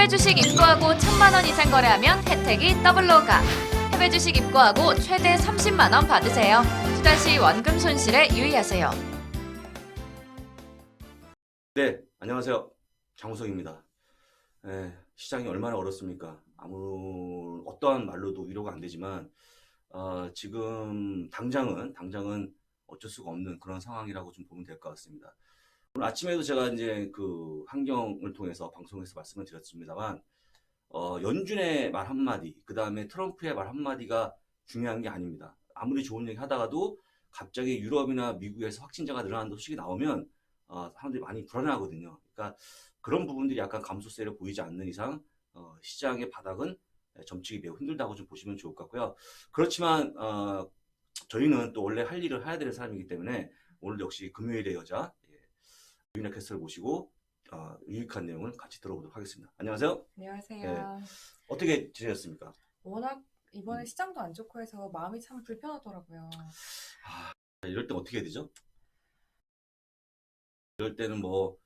해외 주식 입고하고 1,000만 원 이상 거래하면 혜택이 더블로 가. 해외 주식 입고하고 최대 30만 원 받으세요. 투자 시 원금 손실에 유의하세요. 네, 안녕하세요. 장우석입니다. 시장이 얼마나 어렵습니까? 어떠한 말로도 위로가 안 되지만 지금 당장은 어쩔 수가 없는 그런 상황이라고 좀 보면 될 것 같습니다. 오늘 아침에도 제가 이제 그 환경을 통해서 방송에서 말씀을 드렸습니다만 연준의 말 한마디, 그 다음에 트럼프의 말 한마디가 중요한 게 아닙니다. 아무리 좋은 얘기 하다가도 갑자기 유럽이나 미국에서 확진자가 늘어나는 소식이 나오면 사람들이 많이 불안해하거든요. 그러니까 그런 부분들이 약간 감소세를 보이지 않는 이상 시장의 바닥은 점치기 매우 힘들다고 좀 보시면 좋을 것 같고요. 그렇지만 저희는 또 원래 할 일을 해야 되는 사람이기 때문에 오늘 역시 금요일의 여자 유인아 캐스터를 모시고 유익한 내용을 같이 들어보도록 하겠습니다. 안녕하세요. 안녕하세요. 어떻게 지내셨습니까? 워낙 이번에 시장도 안 좋고 해서 마음이 참 불편하더라고요. 이럴 때 어떻게 해야 되죠? 이럴 때는 뭐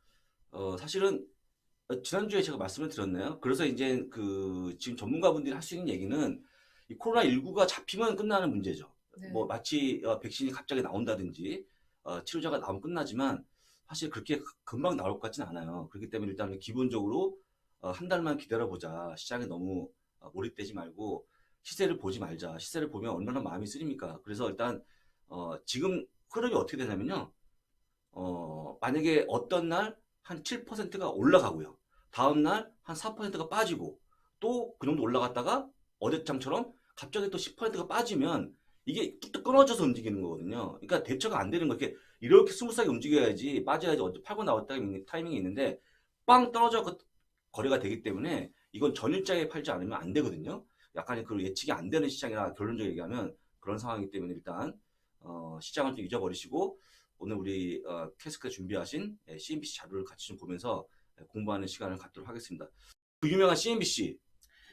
사실은 지난주에 제가 말씀을 드렸나요? 그래서 이제 지금 전문가분들이 할 수 있는 얘기는 이 코로나19가 잡히면 끝나는 문제죠. 네. 뭐 마치 백신이 갑자기 나온다든지 치료자가 나오면 끝나지만 사실 그렇게 금방 나올 것 같지는 않아요. 그렇기 때문에 일단 기본적으로 한 달만 기다려보자. 시장에 너무 몰입되지 말고 시세를 보지 말자. 시세를 보면 얼마나 마음이 쓰립니까? 그래서 일단 지금 흐름이 어떻게 되냐면요. 만약에 어떤 날 한 7%가 올라가고요. 다음 날 한 4%가 빠지고 또 그 정도 올라갔다가 어제장처럼 갑자기 또 10%가 빠지면 이게 뚝뚝 끊어져서 움직이는 거거든요. 그러니까 대처가 안 되는 거. 이렇게 스무스하게 움직여야지, 빠져야지 어디 팔고 나왔다 타이밍이 있는데 빵 떨어져 거래가 되기 때문에 이건 전일장에 팔지 않으면 안 되거든요. 약간의 그 예측이 안 되는 시장이라 결론적으로 얘기하면 그런 상황이기 때문에 일단 시장을 좀 잊어버리시고 오늘 우리 캐스크가 준비하신 CNBC 자료를 같이 좀 보면서 공부하는 시간을 갖도록 하겠습니다. 그 유명한 CNBC.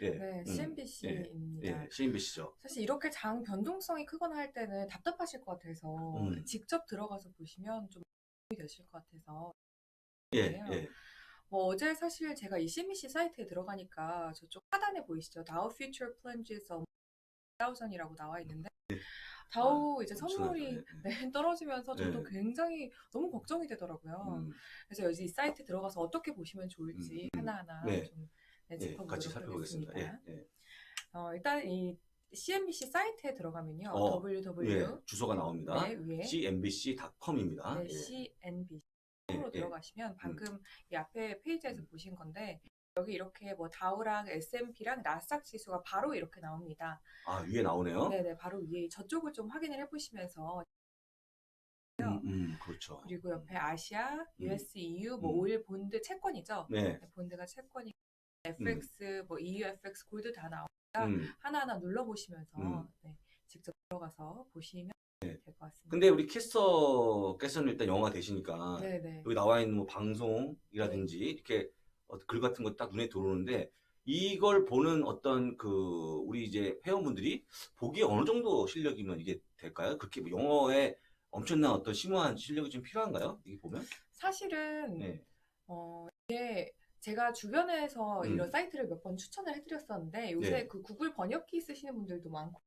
네, CNBC입니다. CNBC죠. 사실 이렇게 장 변동성이 크거나 할 때는 답답하실 것 같아서 직접 들어가서 보시면 좀 도움이 되실 것 같아서. 뭐 어제 사실 제가 이 CNBC 사이트에 들어가니까 저쪽 하단에 보이시죠? 다우 퓨처 플랜지에서 1000이라고 나와 있는데 다우 이제 선물이 떨어지면서 저도 굉장히 너무 걱정이 되더라고요. 그래서 여기 이 사이트 들어가서 어떻게 보시면 좋을지 하나하나 좀 짚어보도록 같이 살펴보겠습니다. 일단 이 CNBC 사이트에 들어가면요. 주소가 나옵니다. 위에 cnbc.com입니다. CNBC로 들어가시면 방금 이 앞에 페이지에서 보신 건데 여기 이렇게 뭐 다우랑 S&P랑 나스닥 지수가 바로 이렇게 나옵니다. 위에 나오네요. 네네, 바로 위에 저쪽을 좀 확인을 해보시면서 그렇죠. 그리고 옆에 아시아, US, EU, 뭐 오일 본드 채권이죠. 본드가 채권이 FX, 뭐 EU FX 골드 다 나오니까 하나하나 눌러보시면서 직접 들어가서 보시면 될 것 같습니다. 근데 우리 캐스터께서는 일단 영어가 되시니까 여기 나와 있는 뭐 방송이라든지 이렇게 글 같은 거 딱 눈에 들어오는데 이걸 보는 어떤 우리 이제 회원분들이 보기에 어느 정도 실력이면 이게 될까요? 그렇게 뭐 영어에 엄청난 어떤 심오한 실력이 좀 필요한가요? 이게 보면? 사실은 이게 제가 주변에서 이런 사이트를 몇 번 추천을 해드렸었는데 요새 그 구글 번역기 쓰시는 분들도 많고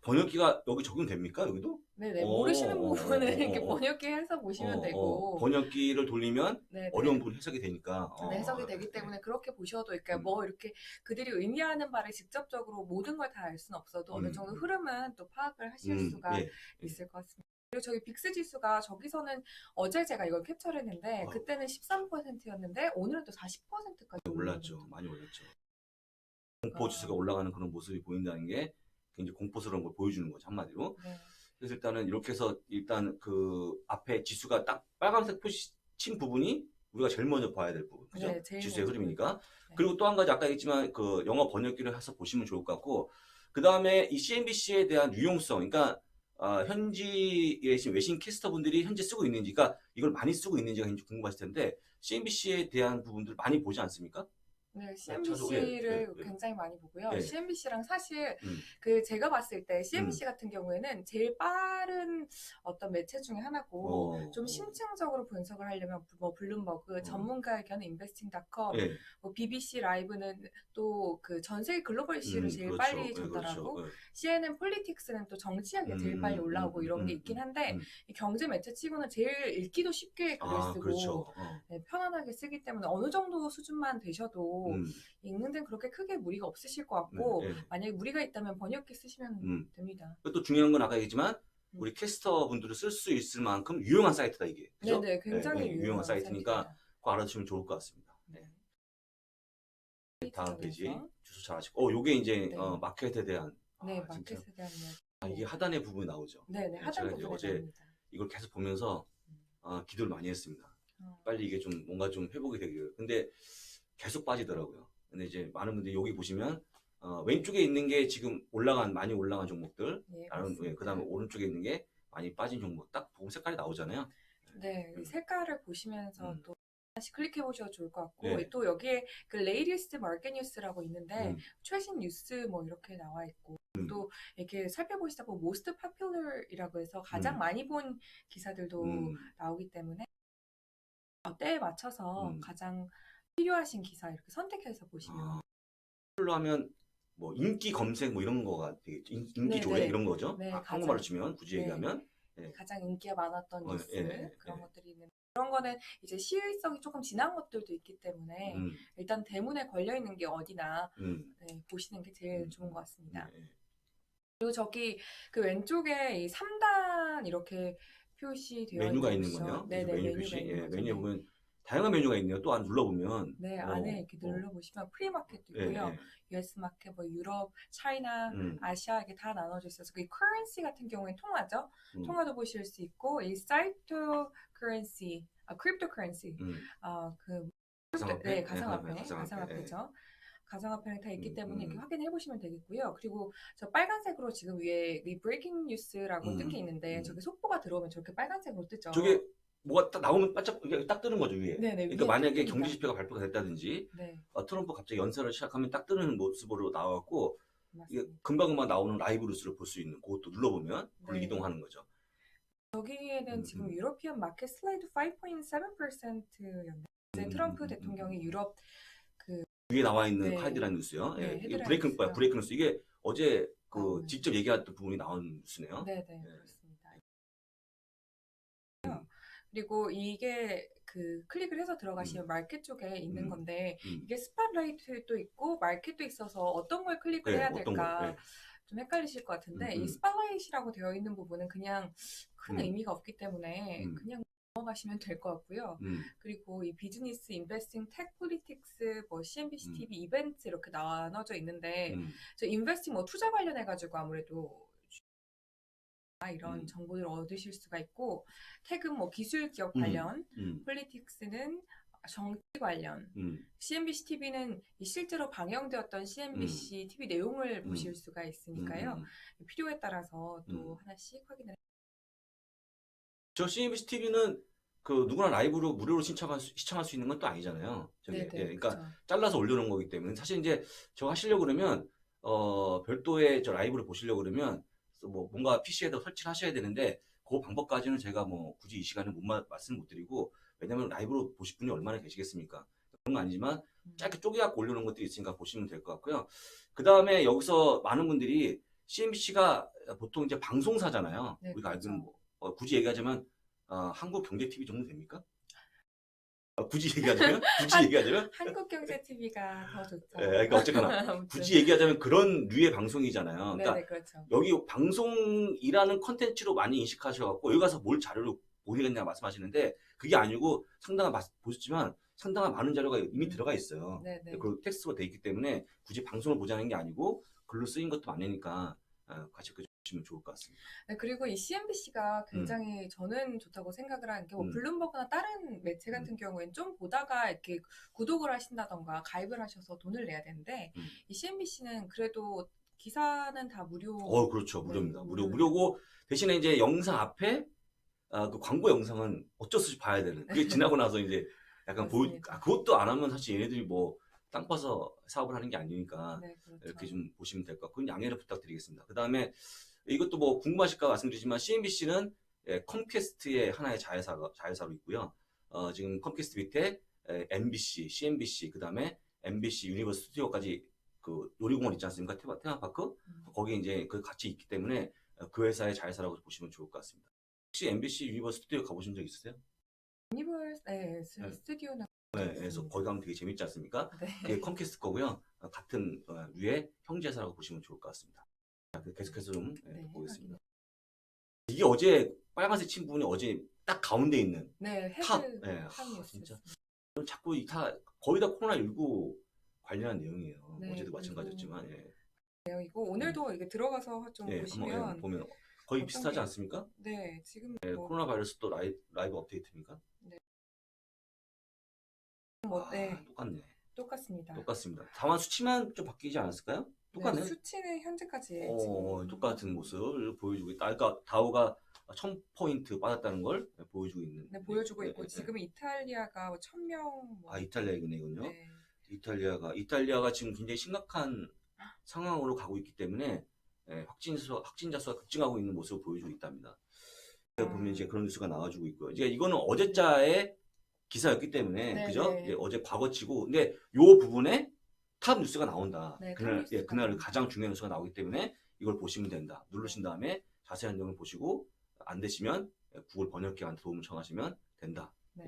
번역기가 여기 적용됩니까? 여기도? 네네, 모르시는 부분은 이렇게 번역기 해서 보시면 되고 번역기를 돌리면 어려운 부분 해석이 되니까 해석이 되기 때문에 그렇게 보셔도 그러니까 뭐 이렇게 그들이 의미하는 바를 직접적으로 모든 걸 다 알 수는 없어도 어느 정도 흐름은 또 파악을 하실 수가 있을 것 같습니다. 그리고 저희 빅스 지수가 저기서는 어제 제가 이걸 캡처를 했는데 그때는 13%였는데 오늘은 또 40%까지 올랐죠. 많이 올랐죠. 공포 지수가 올라가는 그런 모습이 보인다는 게 굉장히 공포스러운 걸 보여주는 거죠, 한마디로. 그래서 일단은 이렇게 해서 일단 그 앞에 지수가 딱 빨간색 표시친 부분이 우리가 제일 먼저 봐야 될 부분, 그죠? 지수의 흐름이니까. 그리고 또 한 가지 아까 얘기했지만 그 영어 번역기를 해서 보시면 좋을 것 같고, 그 다음에 이 CNBC에 대한 유용성, 그러니까 현지에 계신 외신 캐스터분들이 현재 쓰고 있는지, 그러니까 이걸 많이 쓰고 있는지가 굉장히 궁금하실 텐데 CNBC에 대한 부분들 많이 보지 않습니까? 네, 자주, CNBC를 예. 굉장히 많이 보고요. 예. CNBC랑 사실 음, 그 제가 봤을 때 CNBC 같은 경우에는 제일 빠른 어떤 매체 중에 하나고 좀 심층적으로 분석을 하려면 뭐 블룸버그, 전문가 의견, investing.com, 예. 뭐 BBC 라이브는 또 그 전 세계 글로벌 이슈를 제일 그렇죠. 빨리 예, 전달하고 그렇죠. 예. CNN 폴리틱스는 또 정치 이야기가 제일 빨리 올라오고 이런 게 있긴 한데 이 경제 매체 치고는 제일 읽기도 쉽게 글을 쓰고 그렇죠. 네, 편안하게 쓰기 때문에 어느 정도 수준만 되셔도 읽는 데는 그렇게 크게 무리가 없으실 것 같고 네, 네. 만약에 무리가 있다면 번역기 쓰시면 됩니다. 또 중요한 건 아까 얘기했지만 우리 캐스터 분들을 쓸 수 있을 만큼 유용한 사이트다 이게. 그죠? 네네, 굉장히 유용한 사이트니까 그거 알아두시면 좋을 것 같습니다. 네. 다음 페이지 주소 잘 하시고. 요게 이제 네. 마켓에 대한. 네, 진짜. 마켓에 대한 이야기. 이게 하단의 부분이 나오죠. 네네, 하단 제가 부분에 어제 나옵니다. 이걸 계속 보면서 기도를 많이 했습니다. 빨리 이게 좀 뭔가 좀 회복이 되기를. 근데 계속 빠지더라고요. 근데 이제 많은 분들이 여기 보시면 왼쪽에 있는 게 지금 많이 올라간 종목들, 네, 그다음에 오른쪽에 있는 게 많이 빠진 종목 딱 보면 색깔이 나오잖아요. 네, 이 색깔을 보시면서 또 다시 클릭해 보셔도 좋을 것 같고 네. 또 여기에 그 레이디스트 마켓 뉴스라고 있는데 최신 뉴스 뭐 이렇게 나와 있고 또 이렇게 살펴보시다 보면 most popular이라고 해서 가장 많이 본 기사들도 나오기 때문에 때에 맞춰서 가장 필요하신 기사 이렇게 선택해서 보시면 로 하면 뭐 인기 검색 뭐 이런 거가 되게 인기 조회 네. 이런 거죠. 네, 한국말로 치면 굳이 네. 얘기하면 가장 인기가 많았던 뉴스 그런 예. 것들이 있는 그런 거는 이제 시의성이 조금 지난 것들도 있기 때문에 일단 대문에 걸려 있는 게 어디나 네, 보시는 게 제일 좋은 것 같습니다. 그리고 저기 그 왼쪽에 이 3단 이렇게 표시되어 메뉴가 있는 있는 거네요. 네네, 메뉴 메뉴가 표시. 있는 거죠. 메뉴에 보면 다양한 메뉴가 있네요. 또 안 눌러보면. 네, 안에 이렇게 눌러보시면 프리마켓도 있고요. US 마켓, 뭐 유럽, 차이나, 아시아 이게 다 나눠져 있어서 그 커런시 같은 경우에 통화죠. 통화도 보실 수 있고 이 사이토 커런시, 크립토 커런시, 가상화폐죠. 가상화폐는 다 있기 때문에 이렇게 확인해 보시면 되겠고요. 그리고 저 빨간색으로 지금 위에 이 브레이킹 뉴스라고 뜬 게 있는데 저게 속보가 들어오면 저렇게 빨간색으로 뜨죠. 저게 뭐가 딱 나오면 반짝 딱 뜨는 거죠 위에. 네네, 그러니까 위에 만약에 뜹니다. 경제 지표가 발표가 됐다든지 네, 트럼프 갑자기 연설을 시작하면 딱 뜨는 모습으로 나와갖고 이게 맞습니다. 금방금방 나오는 라이브 뉴스를 볼 수 있는 그것도 눌러보면 그걸로 네. 이동하는 거죠. 여기에는 지금 유로피안 마켓 슬라이드 5.7%였는데 트럼프 대통령이 유럽 위에 나와 있는 네. 카이드라는 뉴스요. 네, 이게 헤드라인 브레이크 뉴스요. 브레이크 뉴스 이게 어제 나오는. 직접 얘기했던 부분이 나온 뉴스네요. 네네, 그렇습니다. 그리고 이게 그 클릭을 해서 들어가시면 마켓 쪽에 있는 건데 이게 스팟라이트도 있고 마켓도 있어서 어떤 걸 클릭을 해야 될까 좀 헷갈리실 것 같은데 이 스팟라이트라고 되어 있는 부분은 그냥 큰 의미가 없기 때문에 그냥 넘어가시면 될 것 같고요. 그리고 이 비즈니스, 인베스팅, 텍, 폴리틱스, 뭐 CNBC TV 이벤트 이렇게 나눠져 있는데 저 인베스팅 뭐 투자 관련해가지고 아무래도 이런 정보를 얻으실 수가 있고 텍은 뭐 기술 기업 관련, 폴리틱스는 정치 관련, CNBC TV는 실제로 방영되었던 CNBC TV 내용을 보실 수가 있으니까요. 필요에 따라서 또 하나씩 확인을. 저 CNBC TV는 그 누구나 라이브로 무료로 시청할 수 있는 건 또 아니잖아요. 저게. 그러니까 그렇죠. 잘라서 올려놓은 거기 때문에 사실 이제 저 하시려고 그러면 별도의 저 라이브를 보시려고 그러면 뭐 뭔가 PC에다 설치를 하셔야 되는데 그 방법까지는 제가 뭐 굳이 이 시간에 말씀 못 드리고 왜냐면 라이브로 보실 분이 얼마나 계시겠습니까? 그런 건 아니지만 짧게 쪼개갖고 올려놓은 것들이 있으니까 보시면 될 것 같고요. 그 다음에 여기서 많은 분들이 CNBC가 보통 이제 방송사잖아요. 네, 우리가 그렇죠. 알기로는 굳이 얘기하자면 한국경제TV 정도 됩니까? 굳이 얘기하자면? 한국경제TV가 더 좋죠. 그러니까 어쨌거나 굳이 얘기하자면 그런 류의 방송이잖아요. 그러니까 네네, 그렇죠. 여기 방송이라는 컨텐츠로 많이 인식하셔갖고 여기 가서 뭘 자료를 보내겠냐 말씀하시는데 그게 아니고 보셨지만 상당한 많은 자료가 이미 들어가 있어요. 네네. 그리고 텍스트가 돼 있기 때문에 굳이 방송을 보자는 게 아니고 글로 쓰인 것도 많으니까 같이 보시면 좋을 것 같습니다. 네, 그리고 이 CNBC가 굉장히 저는 좋다고 생각을 하는 게 뭐 블룸버그나 다른 매체 같은 경우에는 좀 보다가 이렇게 구독을 하신다던가 가입을 하셔서 돈을 내야 되는데 이 CNBC는 그래도 기사는 다 무료. 그렇죠. 무료입니다. 네, 무료고 대신에 이제 영상 앞에 그 광고 영상은 어쩔 수 없이 봐야 되는. 그게 지나고 나서 이제 약간 그것도 안 하면 사실 얘네들이 뭐 땅 파서 사업을 하는 게 아니니까 네, 그렇죠. 이렇게 좀 보시면 될 것 같고 양해를 부탁드리겠습니다. 그 다음에 이것도 뭐 궁금하실까 말씀드리지만 CNBC는 컴캐스트의 하나의 자회사로 있고요. 지금 컴캐스트 밑에 MBC, CNBC, 그 다음에 MBC 유니버스 스튜디오까지 그 놀이공원 있지 않습니까? 테마파크? 거기 이제 그 같이 있기 때문에 그 회사의 자회사라고 보시면 좋을 것 같습니다. 혹시 MBC 유니버스 스튜디오 가보신 적 있으세요? 유니버스 스튜디오는 네, 그래서 거기 가면 되게 재밌지 않습니까? 네. 그게 컴캐스트 거고요. 같은 류의 형제사라고 보시면 좋을 것 같습니다. 자, 계속해서 좀 보겠습니다. 이게 어제 빨간색 친 부분이 어제 딱 가운데 있는 네, 탑. 헤드 네, 탑 뉴스. 진짜 자꾸 거의 다 코로나19 관련한 내용이에요. 네, 어제도 마찬가지였지만. 예. 이거 오늘도 이게 들어가서 좀 예, 보시면 한번 보면 거의 어떤 비슷하지 게- 않습니까? 네, 지금 예, 뭐, 코로나 바이러스 또 라이브 업데이트입니까? 네, 똑같네. 똑같습니다. 똑같습니다. 다만 수치만 좀 바뀌지 않았을까요? 똑같네. 네, 수치는 현재까지 지금 똑같은 모습을 보여주고 있다. 그러니까 다우가 1000포인트 빠졌다는 걸 보여주고 있는. 네, 보여주고 있고 네. 지금 이탈리아가 1000명 이탈리아이군요. 네. 이탈리아가 지금 굉장히 심각한 상황으로 가고 있기 때문에 확진자 수가 급증하고 있는 모습을 보여주고 있답니다. 보면 이제 그런 뉴스가 나와주고 있고요. 이제 이거는 어제자의 기사였기 때문에 네, 그죠? 네. 이제 어제 과거치고 근데 요 부분에 탑 뉴스가 나온다. 네, 탑 그날 뉴스가 그날 나옵니다. 가장 중요한 뉴스가 나오기 때문에 이걸 보시면 된다. 누르신 다음에 자세한 내용을 보시고 안 되시면 구글 번역기한테 도움을 청하시면 된다. 네.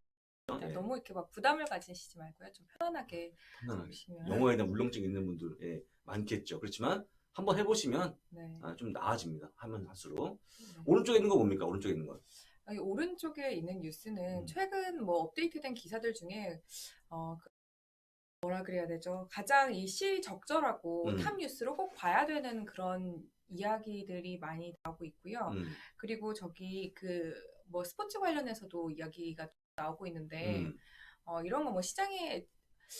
예. 너무 이렇게 막 부담을 가지시지 말고요. 좀 편안하게 편안하게. 보시면 영어에 대한 울렁증 있는 분들 많겠죠. 그렇지만 한번 해보시면 네. 좀 나아집니다. 하면 할수록. 네. 오른쪽에 있는 거 뭡니까? 오른쪽에 있는 거. 여기 오른쪽에 있는 뉴스는 최근 뭐 업데이트된 기사들 중에 뭐라 그래야 되죠? 가장 이 시적절하고 탑 뉴스로 꼭 봐야 되는 그런 이야기들이 많이 나오고 있고요. 그리고 저기 그 뭐 스포츠 관련해서도 이야기가 나오고 있는데 이런 거 뭐 시장에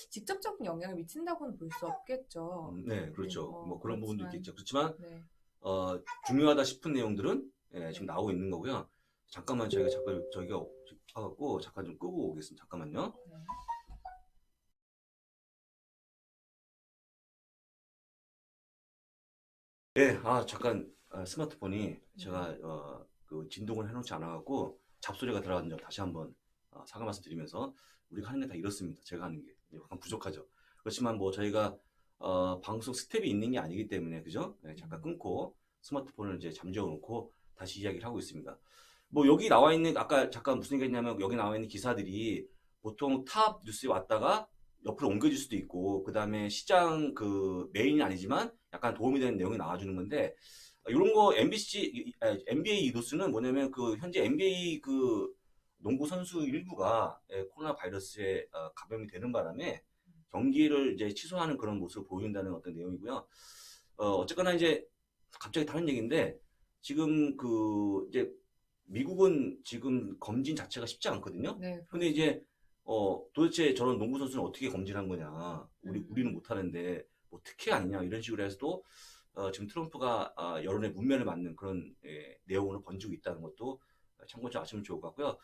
직접적인 영향을 미친다고는 볼 수 없겠죠. 네, 그렇죠. 뭐 그런 부분도 그렇지만, 있겠죠. 그렇지만 네. 중요하다 싶은 내용들은 지금 나오고 있는 거고요. 잠깐만 저희가 하고 잠깐 좀 끄고 오겠습니다. 잠깐만요. 네, 잠깐 스마트폰이 제가 그 진동을 해놓지 않아갖고 잡소리가 들어간 점 다시 한번 사과 말씀드리면서 우리가 하는 게 다 이렇습니다. 제가 하는 게 약간 부족하죠. 그렇지만 뭐 저희가 방송 스텝이 있는 게 아니기 때문에 그죠? 네, 잠깐 끊고 스마트폰을 이제 잠재워 놓고 다시 이야기를 하고 있습니다. 뭐 여기 나와 있는 아까 잠깐 무슨 얘기했냐면 여기 나와 있는 기사들이 보통 탑 뉴스에 왔다가 옆으로 옮겨질 수도 있고 그 다음에 시장 그 메인이 아니지만 약간 도움이 되는 내용이 나와주는 건데 이런 거 NBA 뉴스는 뭐냐면 그 현재 NBA 그 농구 선수 일부가 코로나 바이러스에 감염이 되는 바람에 경기를 이제 취소하는 그런 모습을 보인다는 어떤 내용이고요. 어쨌거나 이제 갑자기 다른 얘기인데 지금 그 이제 미국은 지금 검진 자체가 쉽지 않거든요. 네, 근데 이제 도대체 저런 농구 선수는 어떻게 검진한 거냐? 우리는 못하는데 뭐 특혜 아니냐 이런 식으로 해서도 지금 트럼프가 여론의 문매를 맞는 그런 내용으로 번지고 있다는 것도 참고로 좀 아시면 좋을 것 같고요.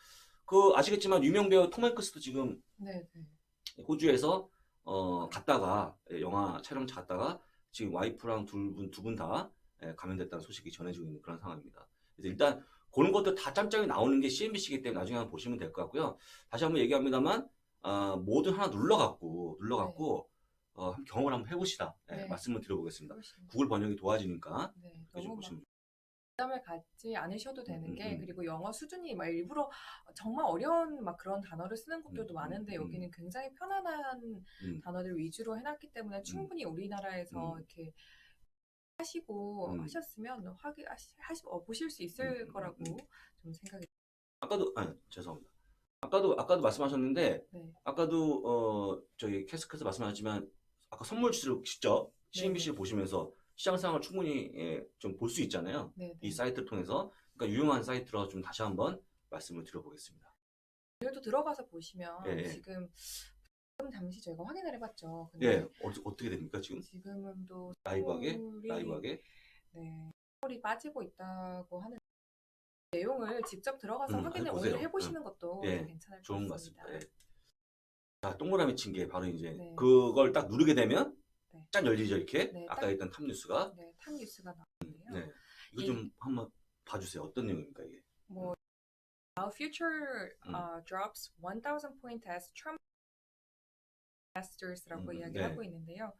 아시겠지만 유명 배우 톰 행크스도 지금 호주에서 갔다가 영화 촬영차 갔다가 지금 와이프랑 두 분 다 감염됐다는 소식이 전해지고 있는 그런 상황입니다. 그래서 일단 그런 것들 다 짬짬이 나오는 게 CNBC이기 때문에 나중에 한번 보시면 될 것 같고요. 다시 한번 얘기합니다만 뭐든 하나 눌러갖고 한번 경험을 한번 해보시다. 말씀을 드려보겠습니다. 구글 번역이 도와지니까 너무 보시면 부담을 갖지 않으셔도 되는 게 그리고 영어 수준이 막 일부러 정말 어려운 막 그런 단어를 쓰는 곳들도 많은데 여기는 굉장히 편안한 단어들 위주로 해놨기 때문에 충분히 우리나라에서 이렇게 하시고 하셨으면 보실 수 있을 거라고 좀 생각이. 죄송합니다. 아까도 말씀하셨는데 아까도 저기 캐스트에서 말씀하셨지만 아까 선물 주제를 직접 CNBC를 보시면서 시장 상황을 충분히 좀 볼 수 있잖아요. 이 사이트를 통해서 그러니까 유용한 사이트로 좀 다시 한번 말씀을 드려보겠습니다. 오늘도 들어가서 보시면 지금 잠시 저희가 확인을 해봤죠. 근데 어떻게 됩니까 지금? 지금은 또 라이브하게 서울이 빠지고 있다고 하는 내용을 직접 들어가서 확인을 오늘 해보시는 것도 괜찮을 것 좋은 것 같습니다. 같습니다. 자, 동그라미 친 게 바로 이제 네. 그걸 딱 누르게 되면 네. 짠 열리죠, 이렇게. 네, 아까 딱- 했던 탑 뉴스가. 네, 탑 뉴스가 나오는데요. 네. 이거 이- 좀 한번 봐주세요. 어떤 내용입니까, 이게? 뭐 Dow future 음. drops 1,000 point as Trump investors라고 이야기를 네. 하고 있는데요.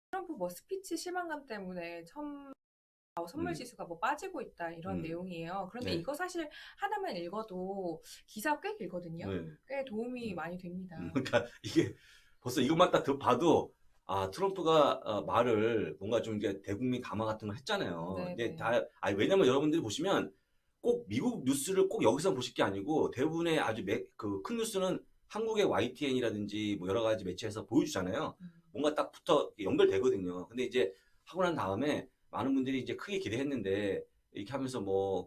트럼프 뭐 스피치 실망감 때문에 다우 선물 지수가 뭐 빠지고 있다 이런 내용이에요. 그런데 네. 이거 사실 하나만 읽어도 기사가 꽤 길거든요. 네. 꽤 도움이 많이 됩니다. 그러니까 이게 벌써 이것만 딱 봐도 아 트럼프가 말을 뭔가 좀 이제 대국민 감화 같은 걸 했잖아요. 네, 근데 네. 왜냐면 여러분들이 보시면 꼭 미국 뉴스를 꼭 여기서 보실 게 아니고 대부분의 아주 큰 뉴스는 한국의 YTN이라든지 뭐 여러 가지 매체에서 보여주잖아요. 뭔가 딱 붙어 연결되거든요. 근데 이제 하고 난 다음에 많은 분들이 이제 크게 기대했는데 이렇게 하면서 뭐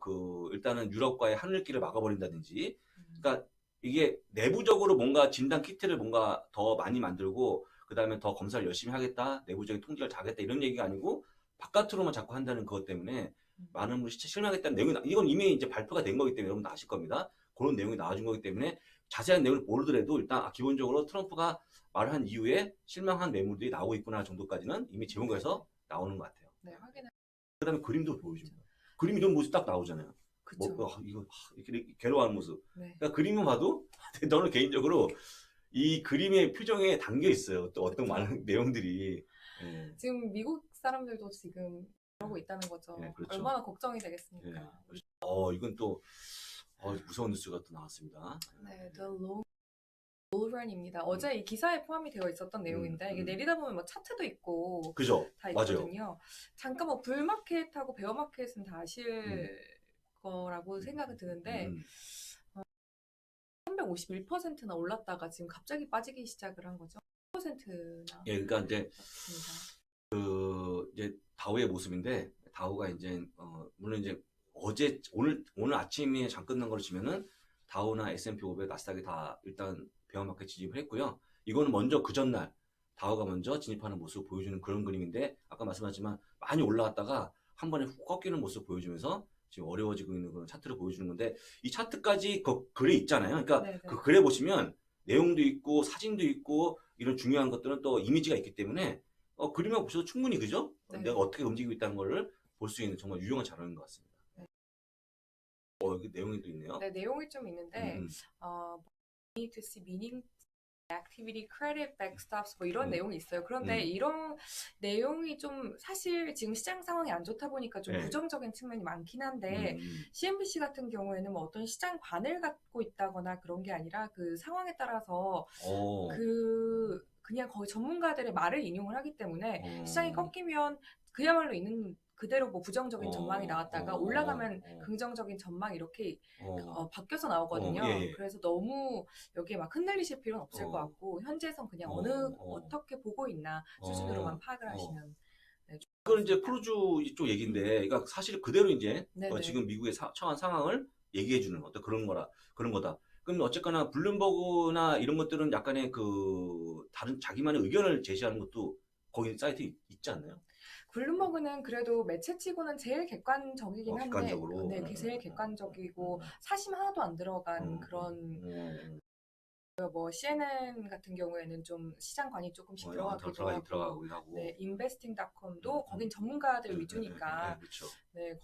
일단은 유럽과의 하늘길을 막아버린다든지 그러니까 이게 내부적으로 뭔가 진단 키트를 뭔가 더 많이 만들고 그 다음에 더 검사를 열심히 하겠다 내부적인 통제를 잘하겠다 이런 얘기가 아니고 바깥으로만 자꾸 한다는 그것 때문에 많은 분이 진짜 실망했다는 내용이 이건 이미 이제 발표가 된 거기 때문에 여러분 아실 겁니다. 그런 내용이 나와준 거기 때문에 자세한 내용을 모르더라도 일단 기본적으로 트럼프가 말을 한 이후에 실망한 매물들이 나오고 있구나 정도까지는 이미 제목에서 나오는 것 같아요. 네, 확인해. 그 다음에 그림도 보여줍니다. 그림 이런 모습 딱 나오잖아요. 그쵸. 이렇게 괴로워하는 모습. 네. 그러니까 그림을 봐도 저는 개인적으로 이 그림의 표정에 담겨 있어요. 또 어떤 그쵸. 많은 내용들이. 예. 지금 미국 사람들도 지금 그러고 있다는 거죠. 네, 그렇죠. 얼마나 걱정이 되겠습니까? 예. 이건 또 무서운 뉴스가 또 나왔습니다. 네, The Long Bull Run입니다. 어제 이 기사에 포함이 되어 있었던 내용인데 이게 내리다 보면 뭐 차트도 있고 그죠? 다 맞아요. 있거든요. 잠깐 뭐 불마켓하고 베어마켓은 다 아실 거라고 생각은 드는데 351%나 올랐다가 지금 갑자기 빠지기 시작을 한 거죠. 10%나. 예, 그러니까 이제 올랐습니다. 이제 다우의 모습인데 다우가 이제 물론 이제 오늘 아침에 장 끝난 걸 치면은 다우나 S&P 500, 나스닥이 다 일단 베어마켓 진입을 했고요. 이거는 먼저 그 전날 다우가 먼저 진입하는 모습을 보여주는 그런 그림인데 아까 말씀하셨지만 많이 올라갔다가 한 번에 훅 꺾이는 모습을 보여주면서 지금 어려워지고 있는 그런 차트를 보여주는 건데 이 차트까지 그 글에 있잖아요. 그러니까 네네. 그 글에 보시면 내용도 있고 사진도 있고 이런 중요한 것들은 또 이미지가 있기 때문에 그림만 보셔도 충분히 그죠? 네. 내가 어떻게 움직이고 있다는 거를 볼 수 있는 정말 유용한 자료인 것 같습니다. 네. 여기 내용이 또 있네요. 네, 내용이 좀 있는데 need to see meaning activity, credit, backstops 뭐 이런 내용이 있어요. 그런데 이런 내용이 좀 사실 지금 시장 상황이 안 좋다 보니까 좀 부정적인 측면이 많긴 한데 CNBC 같은 경우에는 뭐 어떤 시장관을 갖고 있다거나 그런 게 아니라 그 상황에 따라서 그냥 거의 전문가들의 말을 인용을 하기 때문에 시장이 꺾이면 그야말로 있는 그대로 뭐 부정적인 전망이 나왔다가 올라가면 긍정적인 전망 이렇게 바뀌어서 나오거든요. 예. 그래서 너무 여기에 막 흔들리실 필요는 없을 것 같고 현재선 그냥 어떻게 보고 있나 수준으로만 파악을 하시면 그건 이제 크루즈 쪽 얘기인데 그러니까 사실 그대로 이제 네네. 지금 미국의 처한 상황을 얘기해주는 어떤 그런 거다. 그럼 어쨌거나 블룸버그나 이런 것들은 약간의 다른 자기만의 의견을 제시하는 것도 거기 사이트에 있지 않나요? 블룸버그는 그래도 매체치고는 제일 객관적이긴 한데 객관적으로. 네, 제일 객관적이고 사심 하나도 안 들어간 그런 뭐 CNN 같은 경우에는 좀 시장관이 조금씩 들어가기도 하고 네, investing.com도 거긴 전문가들 위주니까 그렇죠. 네,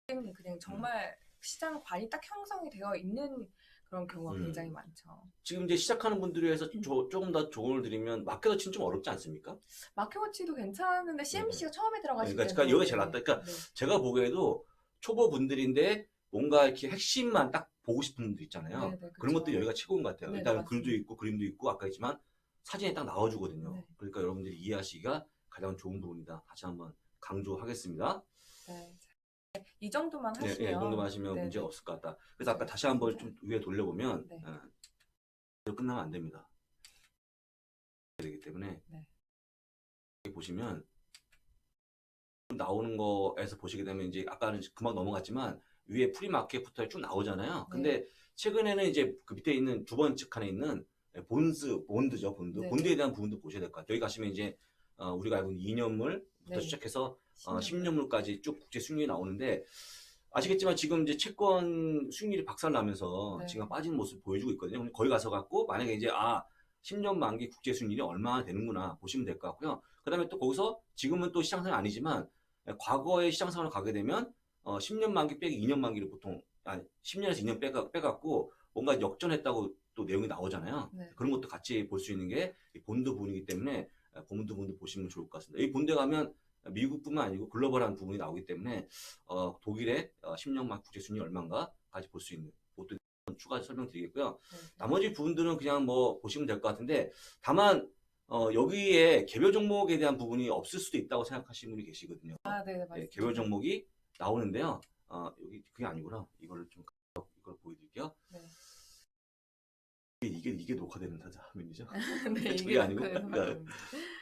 거기는 그냥 정말 시장관이 딱 형성이 되어 있는 그런 경우가 굉장히 많죠. 지금 이제 시작하는 분들을 위해서 조금 더 조언을 드리면 마켓워치는 좀 어렵지 않습니까? 마켓워치도 괜찮은데 CNBC가 처음에 들어가실 때 그러니까 여기가 제일 낫다. 그러니까 제가 보기에도 초보 분들인데 뭔가 이렇게 핵심만 딱 보고 싶은 분들 있잖아요. 네네, 그런 것들이 여기가 최고인 것 같아요. 네, 일단 맞습니다. 글도 있고 그림도 있고 아까 했지만 사진에 딱 나와주거든요. 네. 그러니까 여러분들이 이해하시기가 가장 좋은 부분이다. 다시 한번 강조하겠습니다. 네. 이 정도만 하시면 이 정도만 하시면 네네. 문제가 없을 것 같다. 그래서 아까 다시 한번 좀 위에 돌려보면 네. 끝나면 안 됩니다. 되기 때문에 여기 보시면 나오는 거에서 보시게 되면 이제 아까는 금방 넘어갔지만 위에 프리마켓부터 쭉 나오잖아요. 근데 최근에는 이제 그 밑에 있는 두 번째 칸에 있는 본드죠, 본드. 네. 본드에 대한 부분도 보셔야 될 것 같아요. 여기 가시면 이제 우리가 알고 있는 2년물부터 네. 시작해서 10년물까지 쭉 국제 수익률이 나오는데 아시겠지만 지금 이제 채권 수익률이 박살나면서 지금 빠지는 모습을 보여주고 있거든요. 근데 거기 가서 갖고 만약에 이제 10년 만기 국제 수익률이 얼마나 되는구나 보시면 될 것 같고요. 그다음에 또 거기서 지금은 또 시장 상황이 아니지만 과거의 시장 상황을 가게 되면 10년 만기 빼기 2년 만기를 보통 10년에서 2년 빼갖고 뭔가 역전했다고 또 내용이 나오잖아요. 네. 그런 것도 같이 볼 수 있는 게 본드 부분이기 때문에 본드 부분도 보시면 좋을 것 같습니다. 이 본드 가면 미국뿐만 아니고 글로벌한 부분이 나오기 때문에 독일의 10년 만기 국제 수익률이 얼마인가까지 볼 수 있는 그것도 추가 설명드리겠고요. 네. 나머지 부분들은 그냥 뭐 보시면 될 것 같은데 다만 여기에 개별 종목에 대한 부분이 없을 수도 있다고 생각하시는 분이 계시거든요. 네, 맞습니다. 네, 개별 종목이 나오는데요. 여기 그게 아니구나. 이걸 보여드릴게요. 네. 이게 녹화되는 화면이죠. 네, 그게 아니고 녹화되는 그러니까 화면입니다.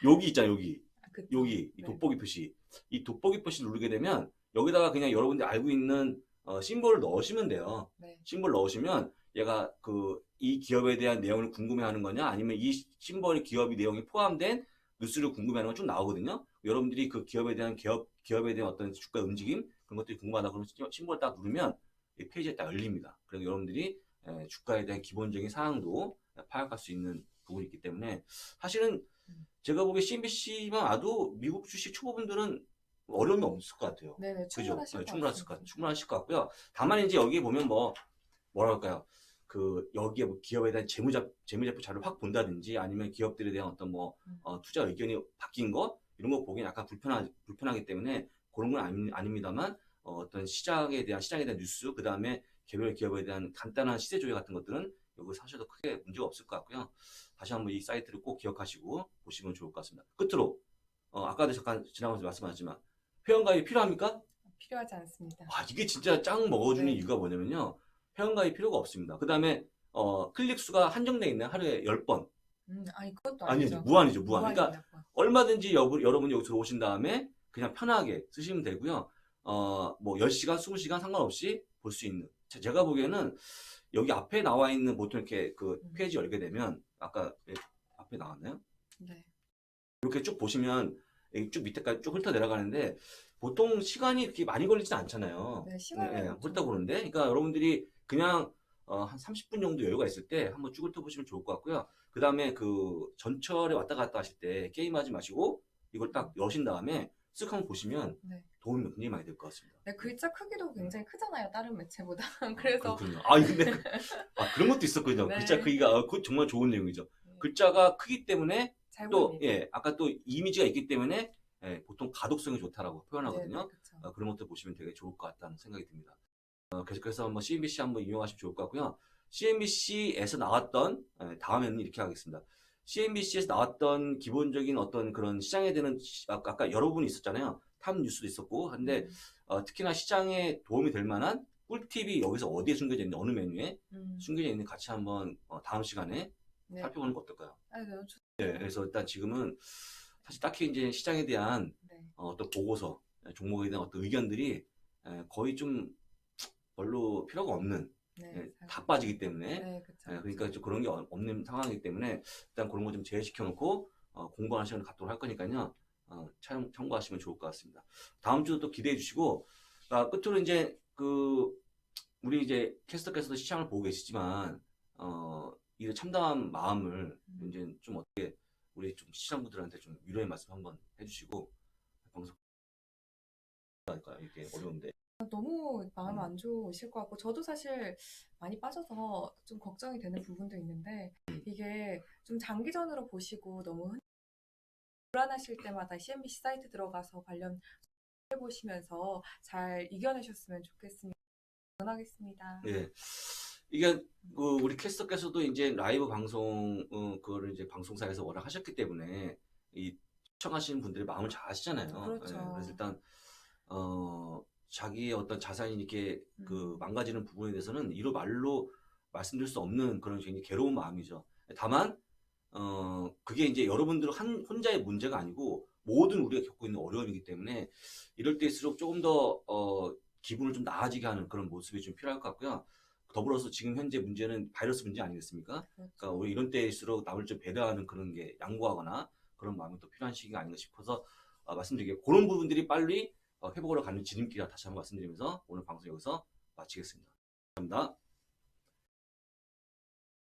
여기 있잖아요. 여기 그쵸. 이 네. 돋보기 표시. 이 돋보기 표시 누르게 되면 여기다가 그냥 여러분들 알고 있는 심볼을 넣으시면 돼요. 네. 심볼 넣으시면 얘가 이 기업에 대한 내용을 궁금해하는 거냐 아니면 이 심볼의 기업이 내용이 포함된 뉴스를 궁금해하는 건 좀 나오거든요. 여러분들이 그 기업에 대한 어떤 주가 움직임 그런 것들이 궁금하다 그러면 심볼을 딱 누르면 이 페이지에 딱 열립니다. 그래서 여러분들이 주가에 대한 기본적인 사항도 파악할 수 있는 부분이 있기 때문에 사실은 제가 보기에 CNBC만 와도 미국 주식 초보분들은 어려움이 없을 것 같아요. 네네, 그죠? 충분하실 것 충분하실 것 같습니다. 충분하실 것 같고요. 다만 이제 여기 보면 뭐랄까요? 여기에 기업에 대한 재무제표 자료를 확 본다든지 아니면 기업들에 대한 어떤 투자 의견이 바뀐 거 이런 거 보기엔 약간 불편하기 때문에 그런 건 아닙니다만 어떤 시장에 대한 뉴스 그 다음에 개별 기업에 대한 간단한 시세 조회 같은 것들은 여기 사셔도 크게 문제가 없을 것 같고요. 다시 한번 이 사이트를 꼭 기억하시고 보시면 좋을 것 같습니다. 끝으로 아까도 잠깐 지나가면서 말씀하셨지만 회원가입이 필요합니까? 필요하지 않습니다. 이게 진짜 짱 먹어주는 네. 이유가 뭐냐면요. 회원가입 필요가 없습니다. 그 다음에 클릭 수가 한정되어 있는 하루에 10번. 아니 그것도 아니죠. 아니죠. 무한이죠. 무한. 그러니까 무한입니다. 얼마든지 여러분이 여기 들어오신 다음에 그냥 편하게 쓰시면 되고요. 10시간, 20시간 상관없이 볼 수 있는. 제가 보기에는 여기 앞에 나와 있는 보통 이렇게 페이지 열게 되면 아까 앞에 나왔나요? 네. 이렇게 쭉 보시면 여기 쭉 밑에까지 쭉 훑어 내려가는데 보통 시간이 그렇게 많이 걸리진 않잖아요. 네, 시간은 훑어 보는데. 그러니까 여러분들이 그냥 한 30분 정도 여유가 있을 때 한번 쭉 훑어보시면 좋을 것 같고요. 그 다음에 전철에 왔다 갔다 하실 때 게임하지 마시고 이걸 딱 여신 다음에 쓱 한번 보시면 네. 도움이 굉장히 많이 될 것 같습니다. 네, 글자 크기도 굉장히 크잖아요, 다른 매체보다. 그래서 그렇군요. 근데 그런 것도 있었거든요. 네. 글자 크기가 그거 정말 좋은 내용이죠. 글자가 크기 때문에 잘 또 보입니다. 아까 또 이미지가 있기 때문에 보통 가독성이 좋다라고 표현하거든요. 네, 그렇죠. 그런 것들 보시면 되게 좋을 것 같다는 생각이 듭니다. 그래서 한번 CNBC 한번 이용하시면 좋을 것 같고요. CNBC에서 나왔던 다음에는 이렇게 하겠습니다. CNBC에서 나왔던 기본적인 어떤 그런 시장에 대한 아까 여러분이 있었잖아요. 탑 뉴스도 있었고 근데 특히나 시장에 도움이 될 만한 꿀팁이 여기서 어디에 숨겨져 있는지 어느 메뉴에 숨겨져 있는지 같이 한번 다음 시간에 네. 살펴보는 거 어떨까요? 네, 너무 좋... 네, 그래서 일단 지금은 사실 딱히 이제 시장에 대한 네. 어떤 보고서, 종목에 대한 어떤 의견들이 거의 좀 별로 필요가 없는 네, 다 빠지기 때문에 네, 그렇죠. 그러니까 좀 그런 게 없는 상황이기 때문에 일단 그런 거 좀 제외시켜 놓고 공부하는 시간을 갖도록 할 거니까요. 참고하시면 좋을 것 같습니다. 다음 주도 또 기대해 주시고 끝으로 이제 우리 이제 캐스터께서도 시장을 보고 계시지만 이 참담한 마음을 이제 좀 어떻게 우리 좀 시청자분들한테 좀 위로의 말씀 한번 해주시고 방송 할까요? 이렇게 어려운데. 너무 마음 안 좋으실 것 같고 저도 사실 많이 빠져서 좀 걱정이 되는 부분도 있는데 이게 좀 장기전으로 보시고 너무 불안하실 때마다 CNBC 사이트 들어가서 관련 해보시면서 잘 이겨내셨으면 좋겠습니다. 응원하겠습니다. 네. 이게 우리 캐스터께서도 이제 라이브 방송 그거를 이제 방송사에서 워낙 하셨기 때문에 이 시청하시는 분들의 마음을 잘 아시잖아요. 그렇죠. 그래서 일단 자기의 어떤 자산이 이렇게 망가지는 부분에 대해서는 이로 말로 말씀드릴 수 없는 그런 굉장히 괴로운 마음이죠. 다만 그게 이제 여러분들 혼자의 문제가 아니고 모든 우리가 겪고 있는 어려움이기 때문에 이럴 때일수록 조금 더 기분을 좀 나아지게 하는 그런 모습이 좀 필요할 것 같고요. 더불어서 지금 현재 문제는 바이러스 문제 아니겠습니까? 그렇죠. 그러니까 우리 이런 때일수록 남을 좀 배려하는 그런 게 양보하거나 그런 마음이 또 필요한 시기가 아닌가 싶어서 말씀드리게 그런 부분들이 빨리 회복으로 가는 지름길이라 다시 한번 말씀드리면서 오늘 방송 여기서 마치겠습니다. 감사합니다.